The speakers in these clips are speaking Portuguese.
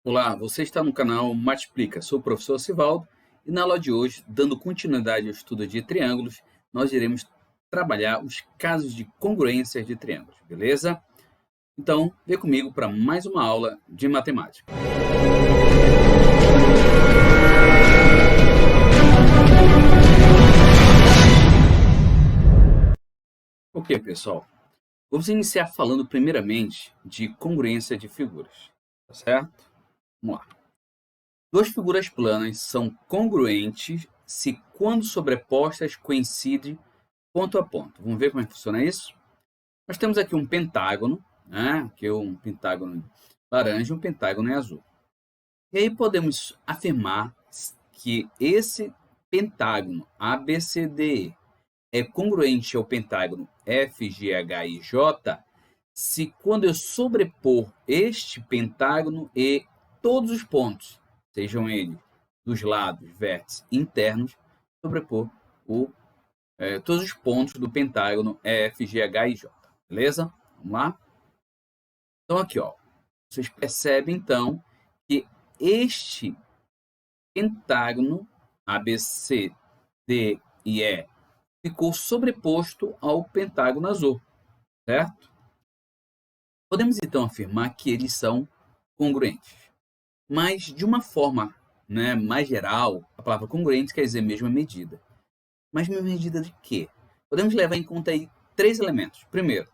Olá, você está no canal Multiplica. Sou o professor Sivaldo e na aula de hoje, dando continuidade ao estudo de triângulos, nós iremos trabalhar os casos de congruências de triângulos, beleza? Então, vem comigo para mais uma aula de matemática. Ok, pessoal. Vamos iniciar falando primeiramente de congruência de figuras, tá certo? Vamos lá. Duas figuras planas são congruentes se, quando sobrepostas, coincidem ponto a ponto. Vamos ver como é que funciona isso? Nós temos aqui um pentágono, né? Que é um pentágono laranja e um pentágono em azul. E aí podemos afirmar que esse pentágono ABCDE é congruente ao pentágono FGHIJ se, quando eu sobrepor este pentágono e todos os pontos, sejam eles dos lados, vértices internos, sobrepor todos os pontos do pentágono FGHIJ. Beleza? Vamos lá? Então aqui, ó, vocês percebem então que este pentágono ABC, D e E ficou sobreposto ao pentágono azul, certo? Podemos então afirmar que eles são congruentes. Mas de uma forma, né, mais geral, a palavra congruente quer dizer mesma medida. Mas mesma medida de quê? Podemos levar em conta aí três elementos. Primeiro,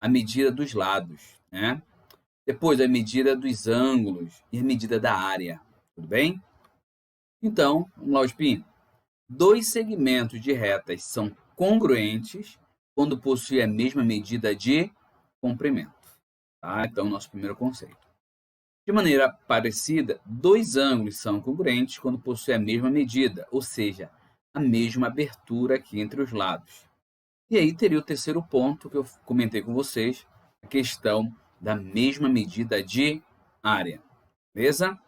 a medida dos lados, né? Depois, a medida dos ângulos e a medida da área. Tudo bem? Então, vamos lá, Ospin. Dois segmentos de retas são congruentes quando possuem a mesma medida de comprimento. Tá? Então, nosso primeiro conceito. De maneira parecida, dois ângulos são congruentes quando possuem a mesma medida, ou seja, a mesma abertura aqui entre os lados. E aí teria o terceiro ponto que eu comentei com vocês, a questão da mesma medida de área. Beleza?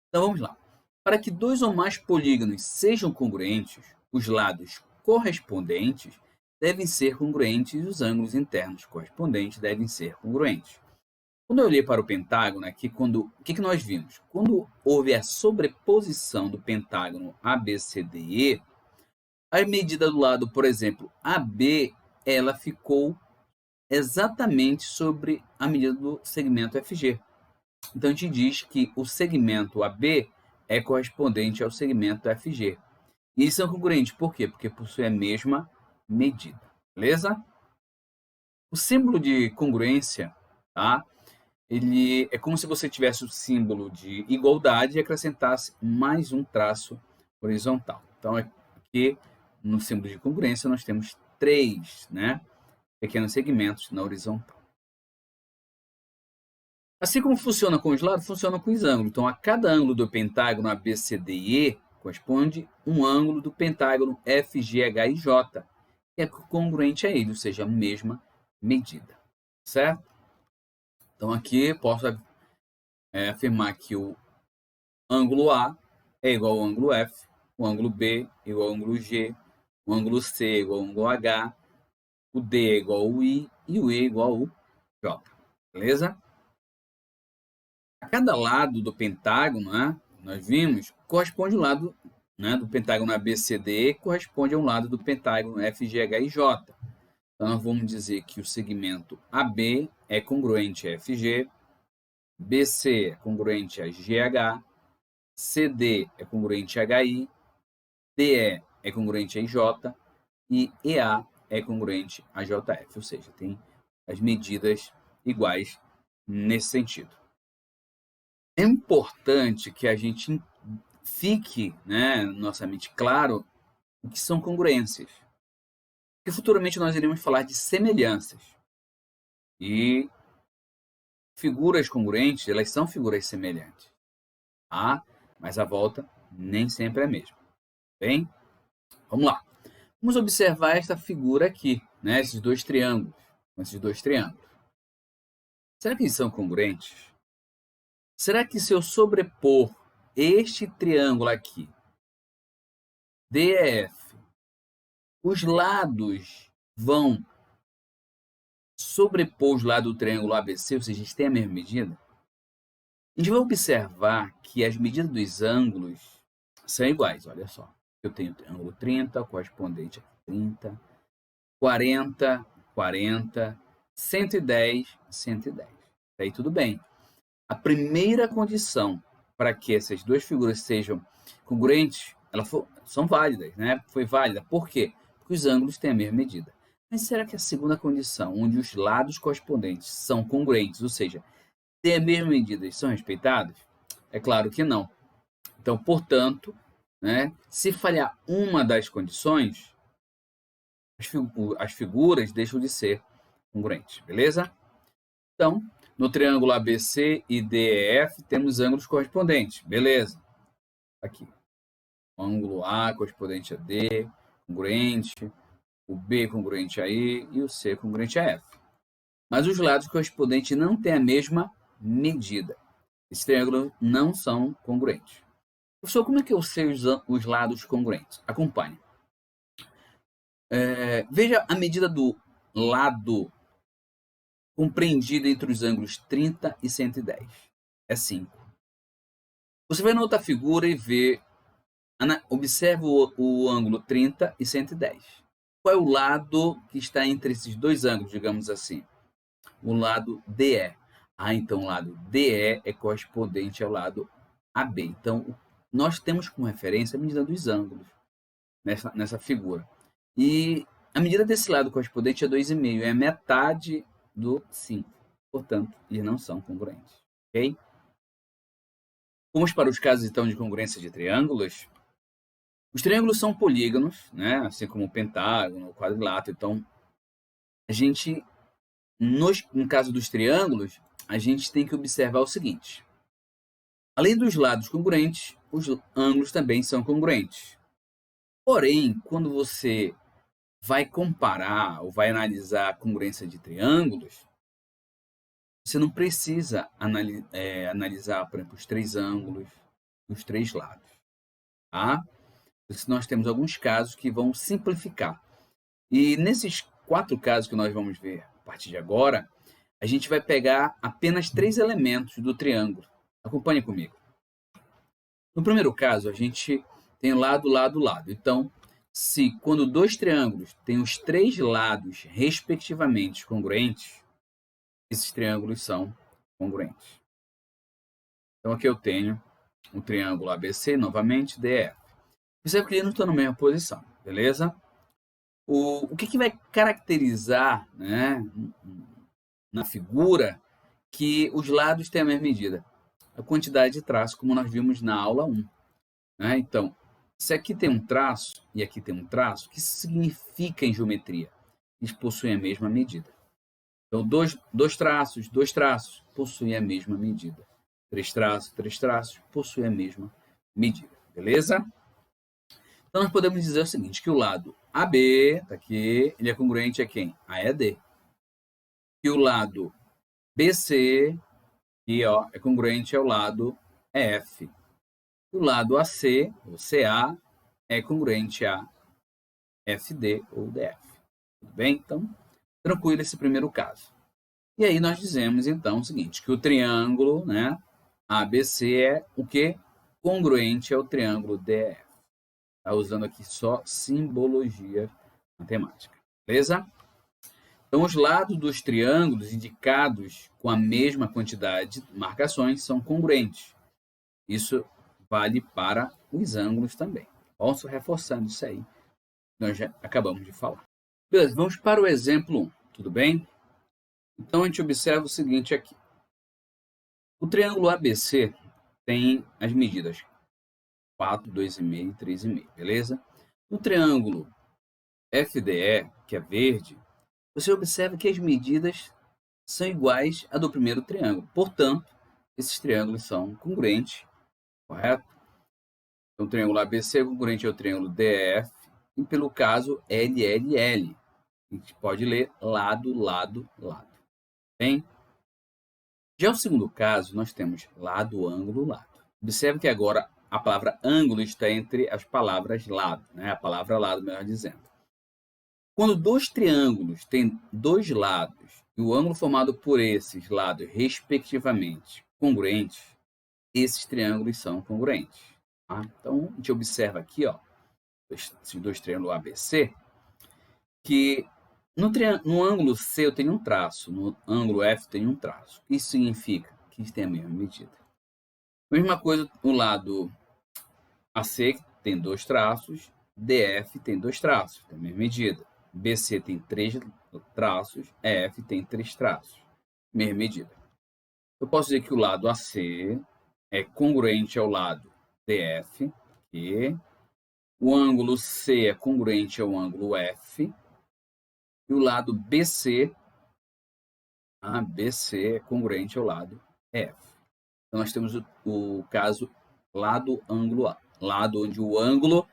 Então vamos lá. Para que dois ou mais polígonos sejam congruentes, os lados correspondentes devem ser congruentes e os ângulos internos correspondentes devem ser congruentes. Quando eu olhei para o pentágono aqui, o que nós vimos? Quando houve a sobreposição do pentágono ABCDE, a medida do lado, por exemplo, AB, ela ficou exatamente sobre a medida do segmento FG. Então, a gente diz que o segmento AB é correspondente ao segmento FG. E eles são congruentes, por quê? Porque possuem a mesma medida, beleza? O símbolo de congruência, tá? Ele é como se você tivesse o símbolo de igualdade e acrescentasse mais um traço horizontal. Então, aqui no símbolo de congruência nós temos três, né, pequenos segmentos na horizontal. Assim como funciona com os lados, funciona com os ângulos. Então, a cada ângulo do pentágono ABCDE corresponde um ângulo do pentágono FGHIJ, que é congruente a ele, ou seja, a mesma medida, certo? Então, aqui posso afirmar que o ângulo A é igual ao ângulo F, o ângulo B é igual ao ângulo G, o ângulo C é igual ao ângulo H, o D é igual ao I e o E é igual ao J. Beleza? A cada lado do pentágono, né, nós vimos, corresponde um lado, né, do pentágono ABCD, corresponde a um lado do pentágono FGHIJ. Então, nós vamos dizer que o segmento AB é congruente a FG, BC é congruente a GH, CD é congruente a HI, DE é congruente a IJ e EA é congruente a JF, ou seja, tem as medidas iguais nesse sentido. É importante que a gente fique, né, nossa mente claro o que são congruências, porque futuramente nós iremos falar de semelhanças e figuras congruentes, elas são figuras semelhantes, tá? Mas a volta nem sempre é a mesma. Bem, vamos lá. Vamos observar esta figura aqui, né? Esses dois triângulos. Será que eles são congruentes? Será que se eu sobrepor este triângulo aqui, DEF, os lados vão sobrepor os lados do triângulo ABC, ou seja, eles têm a mesma medida? A gente vai observar que as medidas dos ângulos são iguais, olha só. Eu tenho o ângulo 30, correspondente a 30, 40, 40, 110, 110. Aí tudo bem. A primeira condição para que essas duas figuras sejam congruentes, são válidas, né? Foi válida. Por quê? Porque os ângulos têm a mesma medida. Mas será que a segunda condição, onde os lados correspondentes são congruentes, ou seja, têm a mesma medida, são respeitados? É claro que não. Então, portanto, né, se falhar uma das condições, as figuras deixam de ser congruentes, beleza? Então, no triângulo ABC e DEF, temos ângulos correspondentes, beleza? Aqui, o ângulo A correspondente a D, congruente, o B congruente a E e o C congruente a F. Mas os lados correspondentes não têm a mesma medida. Esses triângulos não são congruentes. Professor, como é que eu sei os lados congruentes? Acompanhe. Veja a medida do lado compreendido entre os ângulos 30 e 110. É 5. Você vai na outra figura e vê, observa o ângulo 30 e 110. Qual é o lado que está entre esses dois ângulos, digamos assim? O lado DE. Então o lado DE é correspondente ao lado AB. Então, nós temos como referência a medida dos ângulos nessa figura. E a medida desse lado correspondente é 2,5, é metade do 5. Portanto, eles não são congruentes. Ok? Vamos para os casos, então, de congruência de triângulos. Os triângulos são polígonos, né? Assim como o pentágono, o quadrilátero. Então, a gente, no caso dos triângulos, a gente tem que observar o seguinte. Além dos lados congruentes, os ângulos também são congruentes. Porém, quando você vai comparar ou vai analisar a congruência de triângulos, você não precisa analisar, por exemplo, os três ângulos, os três lados. Tá? Nós temos alguns casos que vão simplificar. E nesses 4 casos que nós vamos ver a partir de agora, a gente vai pegar apenas 3 elementos do triângulo. Acompanhe comigo. No primeiro caso, a gente tem lado, lado, lado. Então, quando 2 triângulos têm os 3 lados respectivamente congruentes, esses triângulos são congruentes. Então, aqui eu tenho um triângulo ABC, novamente, DF. Percebe que ele não está na mesma posição, beleza? O que vai caracterizar, né, na figura que os lados têm a mesma medida? A quantidade de traços, como nós vimos na aula 1. Né? Então, se aqui tem um traço e aqui tem um traço, o que isso significa em geometria? Eles possuem a mesma medida. Então, dois traços possuem a mesma medida. 3 traços possuem a mesma medida. Beleza? Então, nós podemos dizer o seguinte, que o lado AB, tá aqui, ele é congruente a quem? A ED. E o lado BC, aqui, ó, é congruente ao lado EF. E o lado AC, ou CA, é congruente a FD ou DF. Tudo bem? Então, tranquilo esse primeiro caso. E aí nós dizemos, então, o seguinte, que o triângulo, né, ABC é o quê? Congruente ao triângulo DF. Está usando aqui só simbologia matemática. Beleza? Então, os lados dos triângulos indicados com a mesma quantidade de marcações são congruentes. Isso vale para os ângulos também. Posso reforçando isso aí. Nós já acabamos de falar. Beleza, vamos para o exemplo 1. Tudo bem? Então, a gente observa o seguinte aqui. O triângulo ABC tem as medidas 4, 2,5 e 3,5, beleza? No triângulo FDE, que é verde, você observa que as medidas são iguais à do primeiro triângulo. Portanto, esses triângulos são congruentes, correto? Então, o triângulo ABC é congruente ao triângulo DF, e pelo caso LLL. A gente pode ler lado, lado, lado. Bem? Já o segundo caso, nós temos lado, ângulo, lado. Observe que agora a palavra ângulo está entre as palavras lado, né? A palavra lado, melhor dizendo. Quando 2 triângulos têm 2 lados e o ângulo formado por esses lados, respectivamente, congruentes, esses triângulos são congruentes. Tá? Então, a gente observa aqui, ó, esses dois triângulos ABC, que no ângulo C eu tenho um traço, no ângulo F eu tenho um traço. Isso significa que eles têm a mesma medida. Mesma coisa, o lado AC tem 2 traços, DF tem 2 traços, tem a mesma medida. BC tem 3 traços, EF tem 3 traços, mesma medida. Eu posso dizer que o lado AC é congruente ao lado DF, e o ângulo C é congruente ao ângulo F, e o lado BC, BC é congruente ao lado EF. Então, nós temos o caso lado-ângulo A, lado onde o ângulo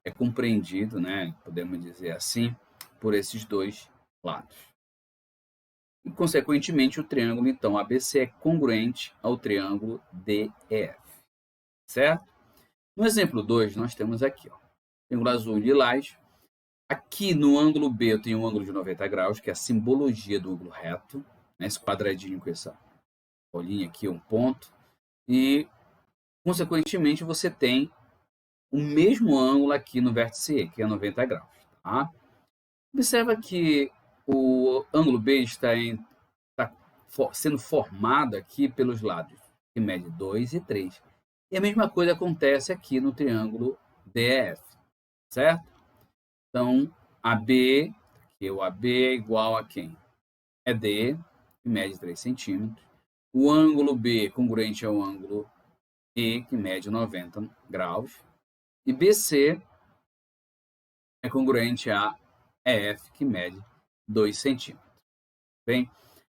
é compreendido, né, podemos dizer assim, por esses dois lados. E, consequentemente, o triângulo, então, ABC é congruente ao triângulo DEF, certo? No exemplo 2, nós temos aqui, ó, triângulo azul e lilás. Aqui no ângulo B eu tenho um ângulo de 90 graus, que é a simbologia do ângulo reto, né, esse quadradinho com essa bolinha aqui, um ponto. E, consequentemente, você tem o mesmo ângulo aqui no vértice E, que é 90 graus. Tá? Observa que o ângulo B está sendo formado aqui pelos lados, que mede 2 e 3. E a mesma coisa acontece aqui no triângulo DEF, certo? Então, AB, que é o AB é igual a quem? É D, que mede 3 centímetros. O ângulo B é congruente ao ângulo E, que mede 90 graus. E BC é congruente a EF, que mede 2 centímetros. Bem,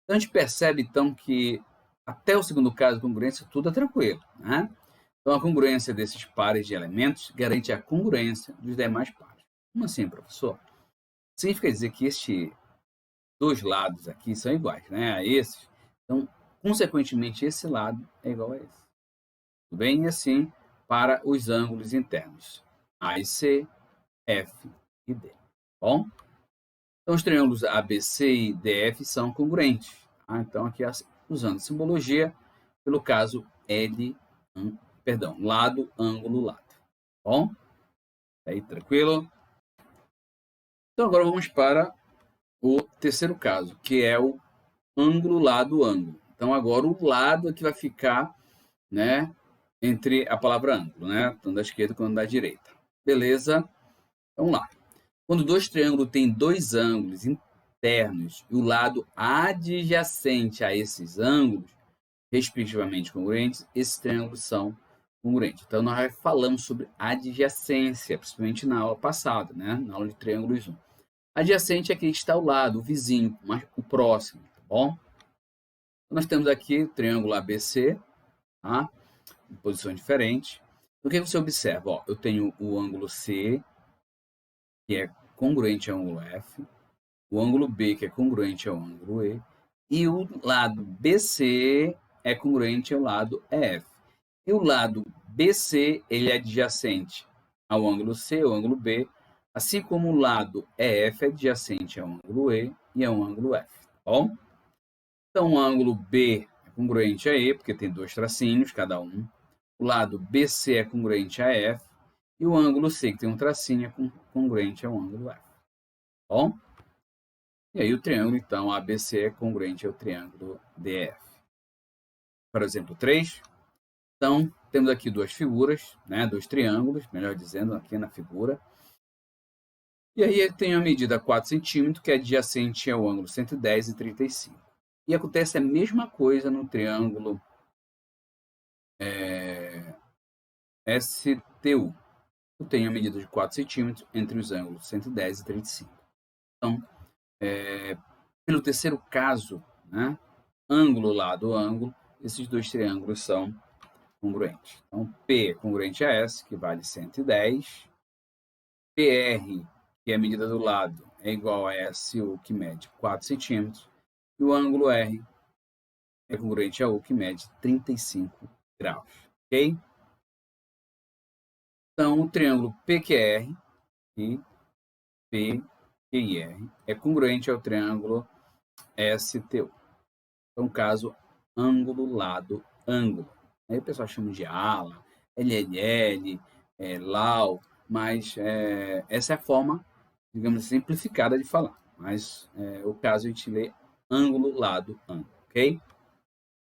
então a gente percebe, então, que até o segundo caso de congruência, tudo é tranquilo, né? Então, a congruência desses pares de elementos garante a congruência dos demais pares. Como assim, professor? Significa dizer que estes dois lados aqui são iguais, né, a esses. Então, consequentemente, esse lado é igual a esse. Tudo bem? E assim, para os ângulos internos, A e C, F e D. Bom? Então, os triângulos ABC e DF são congruentes. Tá? Então, aqui usando simbologia, pelo caso lado, ângulo, lado. Bom? Aí, tranquilo? Então, agora vamos para o terceiro caso, que é o ângulo, lado, ângulo. Então, agora o lado é que vai ficar, né, entre a palavra ângulo, né, tanto da esquerda quanto da direita. Beleza? Vamos lá. Quando dois triângulos têm dois ângulos internos e o lado adjacente a esses ângulos, respectivamente congruentes, esses triângulos são congruentes. Então, nós já falamos sobre adjacência, principalmente na aula passada, né? Na aula de triângulos 1. Adjacente é aquele que está ao lado, o vizinho, o próximo, tá bom? Nós temos aqui o triângulo ABC, tá? Em posições diferentes. O que você observa? Ó, eu tenho o ângulo C, que é congruente ao ângulo F, o ângulo B, que é congruente ao ângulo E, e o lado BC é congruente ao lado EF. E o lado BC, ele é adjacente ao ângulo C, ao ângulo B, assim como o lado EF é adjacente ao ângulo E e ao ângulo F. Tá bom? Então, o ângulo B é congruente a E, porque tem dois tracinhos, cada um. O lado BC é congruente a F, e o ângulo C, que tem um tracinho, é congruente ao ângulo F. Tá bom? E aí o triângulo, então, ABC é congruente ao triângulo DF. Por exemplo, 3. Então, temos aqui duas figuras, né, dois triângulos, melhor dizendo, aqui na figura. E aí ele tem a medida 4 centímetros, que é adjacente ao ângulo 110 e 35. E acontece a mesma coisa no triângulo STU. Eu tenho a medida de 4 centímetros entre os ângulos 110 e 35. Então, pelo terceiro caso, né, ângulo lado ângulo, esses dois triângulos são congruentes. Então, P é congruente a S, que vale 110. PR, que é a medida do lado, é igual a SU, que mede 4 centímetros. E o ângulo R é congruente a U, que mede 35 graus. Ok? Então, o triângulo PQR e PQIR é congruente ao triângulo STU. Então, caso ângulo, lado, ângulo. Aí o pessoal chama de ala, LLL, LAU, mas essa é a forma, digamos, simplificada de falar. Mas o caso a gente lê ângulo, lado, ângulo, ok?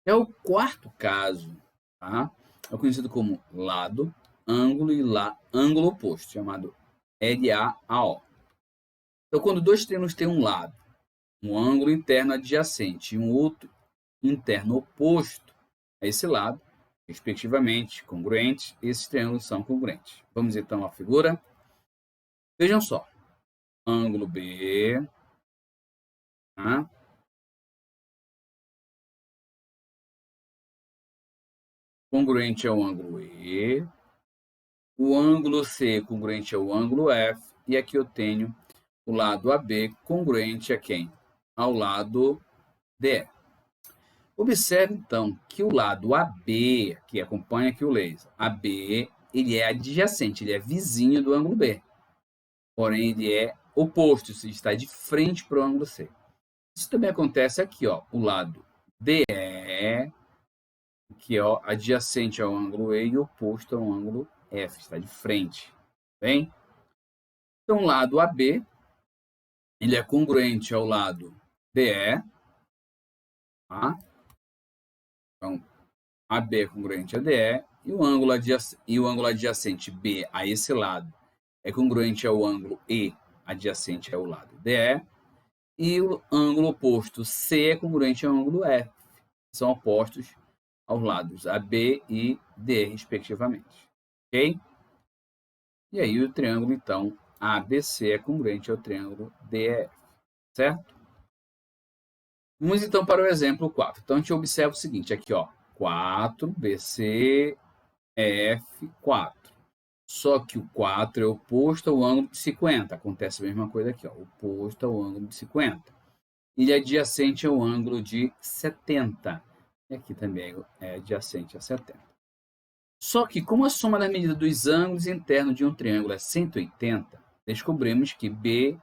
É o quarto caso, tá? É conhecido como lado, ângulo e ângulo oposto, chamado LAAO. Então, quando dois triângulos têm um lado, um ângulo interno adjacente e um outro interno oposto a esse lado, respectivamente, congruentes, esses triângulos são congruentes. Vamos então à figura. Vejam só. Ângulo B. Tá? Congruente ao ângulo E. O ângulo C congruente ao ângulo F. E aqui eu tenho o lado AB congruente a quem? Ao lado DE. Observe, então, que o lado AB, que acompanha aqui o laser, AB, ele é adjacente, ele é vizinho do ângulo B. Porém, ele é oposto, se está de frente para o ângulo C. Isso também acontece aqui, ó, o lado DE, que é adjacente ao ângulo E e oposto ao ângulo F, está de frente. Bem? Então, o lado AB, ele é congruente ao lado DE, tá? Então, AB é congruente a DE e o ângulo adjacente B a esse lado é congruente ao ângulo E adjacente ao lado DE e o ângulo oposto C é congruente ao ângulo F. São opostos aos lados AB e DE, respectivamente. Ok? E aí o triângulo, então, ABC é congruente ao triângulo DEF. Certo? Vamos então para o exemplo 4. Então a gente observa o seguinte, aqui ó, 4, BC, F, 4. Só que o 4 é oposto ao ângulo de 50. Acontece a mesma coisa aqui, ó, oposto ao ângulo de 50. Ele é adjacente ao ângulo de 70. E aqui também é adjacente a 70. Só que como a soma da medida dos ângulos internos de um triângulo é 180, descobrimos que B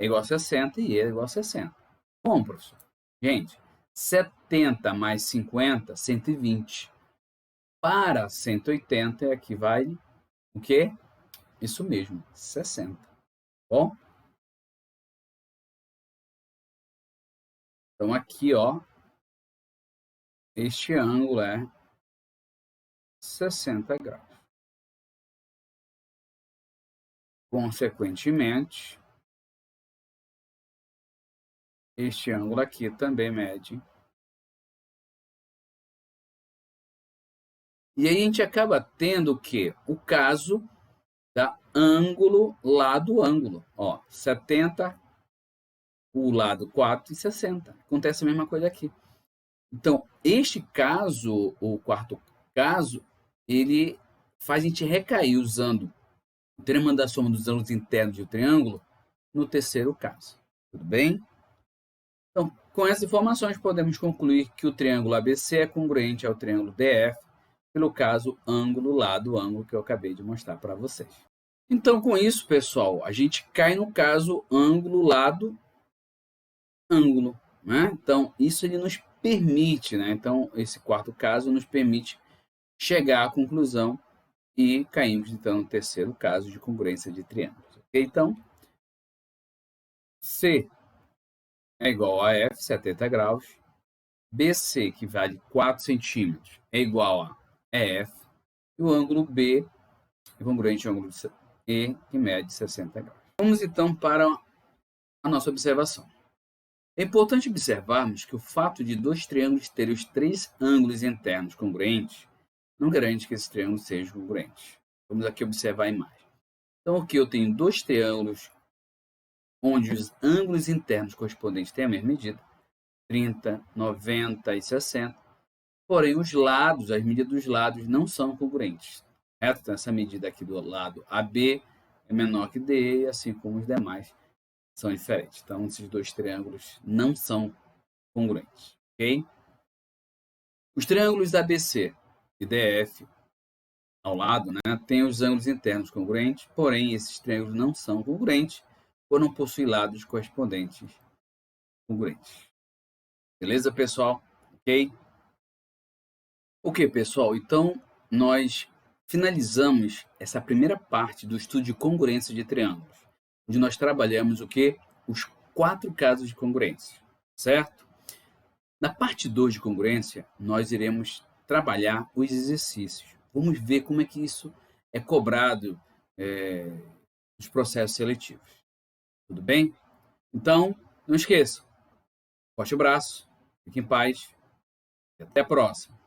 é igual a 60 e E é igual a 60. Bom, professor. Gente, 70 mais 50, 120. Para 180 equivale o quê? Isso mesmo, 60. Bom? Então aqui, ó, este ângulo é 60 graus. Consequentemente, este ângulo aqui também mede. E aí a gente acaba tendo o quê? O caso da ângulo, lado, ângulo. Ó, 70, o lado 4 e 60. Acontece a mesma coisa aqui. Então, este caso, o quarto caso, ele faz a gente recair usando o teorema da soma dos ângulos internos de um triângulo no terceiro caso. Tudo bem? Então, com essas informações, podemos concluir que o triângulo ABC é congruente ao triângulo DF, pelo caso ângulo, lado, ângulo, que eu acabei de mostrar para vocês. Então, com isso, pessoal, a gente cai no caso ângulo, lado, ângulo. Né? Então, isso ele nos permite, né? Então, esse quarto caso nos permite chegar à conclusão e caímos, então, no terceiro caso de congruência de triângulos. Okay? Então, C é igual a F, 70 graus. BC, que vale 4 centímetros, é igual a EF. E o ângulo B é congruente ao ângulo E, que mede 60 graus. Vamos, então, para a nossa observação. É importante observarmos que o fato de dois triângulos terem os três ângulos internos congruentes não garante que esses triângulos sejam congruentes. Vamos aqui observar a imagem. Então, aqui eu tenho dois triângulos onde os ângulos internos correspondentes têm a mesma medida, 30, 90 e 60. Porém, os lados, as medidas dos lados não são congruentes. Certo? Então, essa medida aqui do lado AB é menor que DE, assim como os demais são diferentes. Então, esses dois triângulos não são congruentes. Ok? Os triângulos ABC e DF ao lado, né, têm os ângulos internos congruentes, porém esses triângulos não são congruentes ou não possuem lados correspondentes congruentes. Beleza, pessoal? Ok? Ok, pessoal, então nós finalizamos essa primeira parte do estudo de congruência de triângulos, onde nós trabalhamos o quê? Os 4 casos de congruência, certo? Na parte 2 de congruência, nós iremos trabalhar os exercícios. Vamos ver como é que isso é cobrado nos processos seletivos. Tudo bem? Então, não esqueçam. Forte abraço, fique em paz e até a próxima.